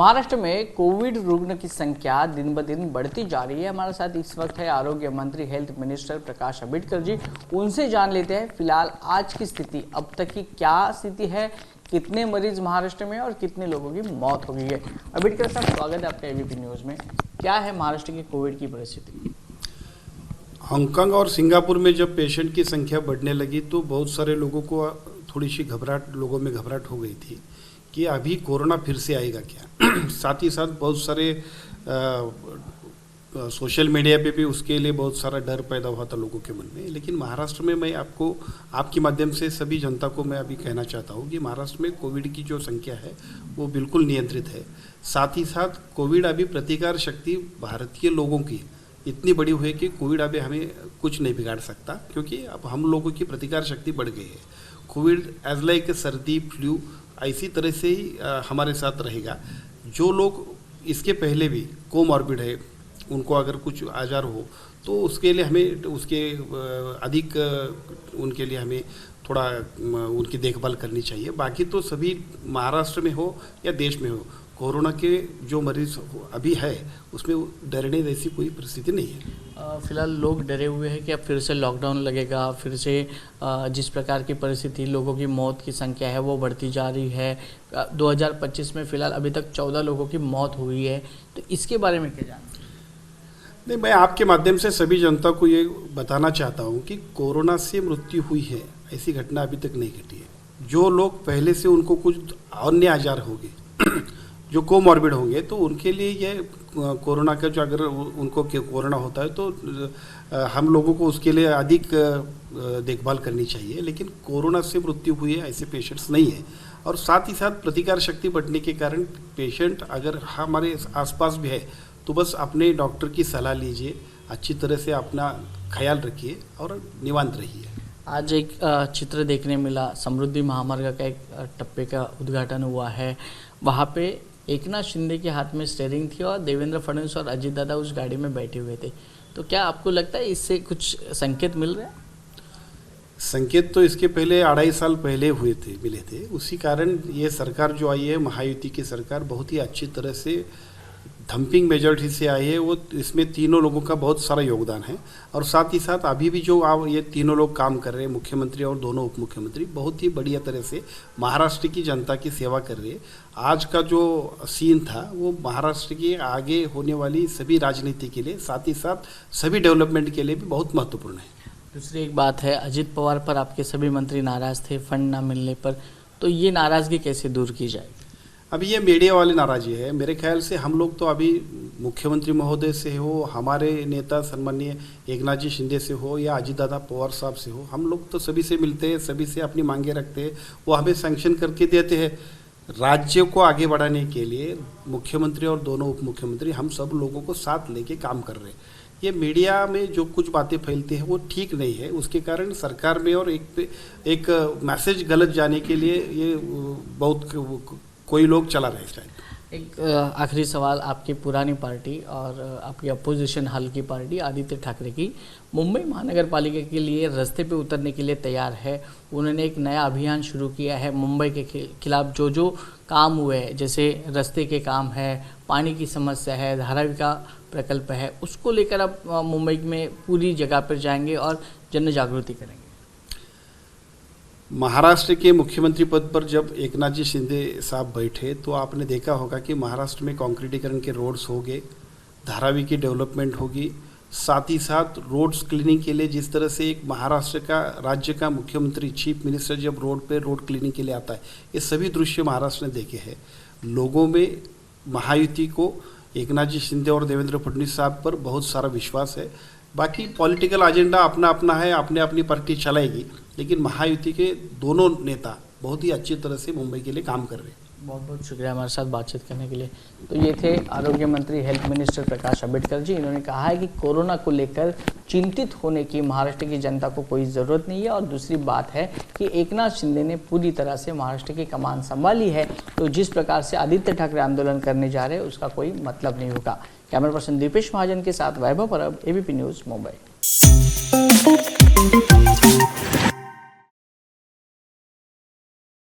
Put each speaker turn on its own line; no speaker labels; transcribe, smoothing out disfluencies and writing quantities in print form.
महाराष्ट्र में कोविड रुग्ण की संख्या दिन ब दिन बढ़ती जा रही है। हमारे साथ इस वक्त है आरोग्य मंत्री हेल्थ मिनिस्टर प्रकाश अंबेडकर जी। उनसे जान लेते हैं फिलहाल आज की स्थिति, अब तक की क्या स्थिति है, कितने मरीज महाराष्ट्र में और कितने लोगों की मौत हो गई है। अंबेडकर साहब, स्वागत है आपका एबीपी न्यूज़ में। क्या है महाराष्ट्र की कोविड की परिस्थिति?
हांगकांग और सिंगापुर में जब पेशेंट की संख्या बढ़ने लगी तो बहुत सारे लोगों को थोड़ी सी लोगों में घबराहट हो गई थी कि अभी कोरोना फिर से आएगा क्या। साथ ही साथ बहुत सारे सोशल मीडिया पे भी उसके लिए बहुत सारा डर पैदा हुआ था लोगों के मन में। लेकिन महाराष्ट्र में मैं आपके माध्यम से सभी जनता को मैं अभी कहना चाहता हूँ कि महाराष्ट्र में कोविड की जो संख्या है वो बिल्कुल नियंत्रित है। साथ ही साथ कोविड अभी प्रतिकार शक्ति भारतीय लोगों की इतनी बड़ी हुई है कि कोविड अभी हमें कुछ नहीं बिगाड़ सकता, क्योंकि अब हम लोगों की प्रतिकार शक्ति बढ़ गई है। कोविड एज लाइक सर्दी फ्लू इसी तरह से ही हमारे साथ रहेगा। जो लोग इसके पहले भी कोमॉर्बिड है, उनको अगर कुछ आजार हो तो उसके लिए हमें अधिक उनके लिए हमें थोड़ा उनकी देखभाल करनी चाहिए। बाकी तो सभी महाराष्ट्र में हो या देश में हो, कोरोना के जो मरीज अभी है उसमें डरने जैसी कोई परिस्थिति नहीं है।
फिलहाल लोग डरे हुए हैं कि अब फिर से लॉकडाउन लगेगा, फिर से जिस प्रकार की परिस्थिति, लोगों की मौत की संख्या है वो बढ़ती जा रही है। 2025 में फिलहाल अभी तक 14 लोगों की मौत हुई है, तो इसके बारे में क्या जानते हैं?
नहीं, मैं आपके माध्यम से सभी जनता को ये बताना चाहता हूँ कि कोरोना से मृत्यु हुई है ऐसी घटना अभी तक नहीं घटी है। जो लोग पहले से उनको कुछ अन्य आजार होंगे जो कोमॉर्बिड होंगे तो उनके लिए ये कोरोना का जो अगर उनको कोरोना होता है तो हम लोगों को उसके लिए अधिक देखभाल करनी चाहिए। लेकिन कोरोना से मृत्यु हुई है ऐसे पेशेंट्स नहीं है। और साथ ही साथ प्रतिकार शक्ति बढ़ने के कारण पेशेंट अगर हमारे आसपास भी है तो बस अपने डॉक्टर की सलाह लीजिए, अच्छी तरह से अपना ख्याल रखिए और निवांत रहिए।
आज एक चित्र देखने मिला, समृद्धि महामार्ग का एक टप्पे का उद्घाटन हुआ है। वहाँ पे एकनाथ शिंदे के हाथ में स्टीयरिंग थी और देवेंद्र फडणवीस और अजीत दादा उस गाड़ी में बैठे हुए थे। तो क्या आपको लगता है इससे कुछ संकेत मिल रहे हैं?
संकेत तो इसके पहले 2.5 साल पहले मिले थे। उसी कारण ये सरकार जो आई है, महायुति की सरकार, बहुत ही अच्छी तरह से थम्पिंग मेजॉरिटी से आई है। वो इसमें तीनों लोगों का बहुत सारा योगदान है। और साथ ही साथ अभी भी जो ये तीनों लोग काम कर रहे हैं, मुख्यमंत्री और दोनों उप मुख्यमंत्री, बहुत ही बढ़िया तरह से महाराष्ट्र की जनता की सेवा कर रहे हैं। आज का जो सीन था वो महाराष्ट्र की आगे होने वाली सभी राजनीति के लिए, साथ ही साथ सभी डेवलपमेंट के लिए भी बहुत महत्वपूर्ण है।
दूसरी एक बात है, अजित पवार पर आपके सभी मंत्री नाराज थे फंड ना मिलने पर, तो ये नाराजगी कैसे दूर की जाएगी?
अभी ये मीडिया वाली नाराजी है। मेरे ख्याल से हम लोग तो अभी मुख्यमंत्री महोदय से हो, हमारे नेता सम्मानीय एकनाथ जी शिंदे से हो या अजीत दादा पवार साहब से हो, हम लोग तो सभी से मिलते हैं, सभी से अपनी मांगे रखते हैं, वो हमें सैंक्शन करके देते हैं। राज्य को आगे बढ़ाने के लिए मुख्यमंत्री और दोनों उप मुख्यमंत्री हम सब लोगों को साथ लेके काम कर रहे हैं। ये मीडिया में जो कुछ बातें फैलती हैं वो ठीक नहीं है। उसके कारण सरकार में और एक मैसेज गलत जाने के लिए ये बहुत कोई लोग चला रहे हैं।
एक आखिरी सवाल, आपकी पुरानी पार्टी और आपकी अपोजिशन हल की पार्टी आदित्य ठाकरे की मुंबई महानगर पालिका के लिए रास्ते पे उतरने के लिए तैयार है। उन्होंने एक नया अभियान शुरू किया है। मुंबई के खिलाफ जो काम हुए हैं, जैसे रास्ते के काम है, पानी की समस्या है, धारावी का प्रकल्प है, उसको लेकर आप मुंबई में पूरी जगह पर जाएंगे और जन जागृति करेंगे।
महाराष्ट्र के मुख्यमंत्री पद पर जब एकनाथ जी शिंदे साहब बैठे तो आपने देखा होगा कि महाराष्ट्र में कंक्रीटीकरण के रोड्स हो गए, धारावी की डेवलपमेंट होगी। साथ ही साथ रोड्स क्लीनिंग के लिए जिस तरह से एक महाराष्ट्र का राज्य का मुख्यमंत्री चीफ मिनिस्टर जब रोड क्लीनिंग के लिए आता है, ये सभी दृश्य महाराष्ट्र ने देखे हैं। लोगों में महायुति को, एकनाथ जी शिंदे और देवेंद्र फडणवीस साहब पर बहुत सारा विश्वास है। बाकी पॉलिटिकल एजेंडा अपना अपना है, अपने अपनी पार्टी चलाएगी, लेकिन महायुति के दोनों नेता बहुत ही अच्छी तरह से मुंबई के लिए काम कर रहे हैं।
बहुत बहुत शुक्रिया हमारे साथ बातचीत करने के लिए। तो ये थे आरोग्य मंत्री हेल्थ मिनिस्टर प्रकाश अंबेडकर जी। इन्होंने कहा है कि कोरोना को लेकर चिंतित होने की महाराष्ट्र की जनता को कोई ज़रूरत नहीं है। और दूसरी बात है कि एकनाथ शिंदे ने पूरी तरह से महाराष्ट्र की कमान संभाली है, तो जिस प्रकार से आदित्य ठाकरे आंदोलन करने जा रहे हैं उसका कोई मतलब नहीं होगा। कैमरा पर्सन दीपेश महाजन के साथ वैभव परब, एबीपी न्यूज़, मुंबई।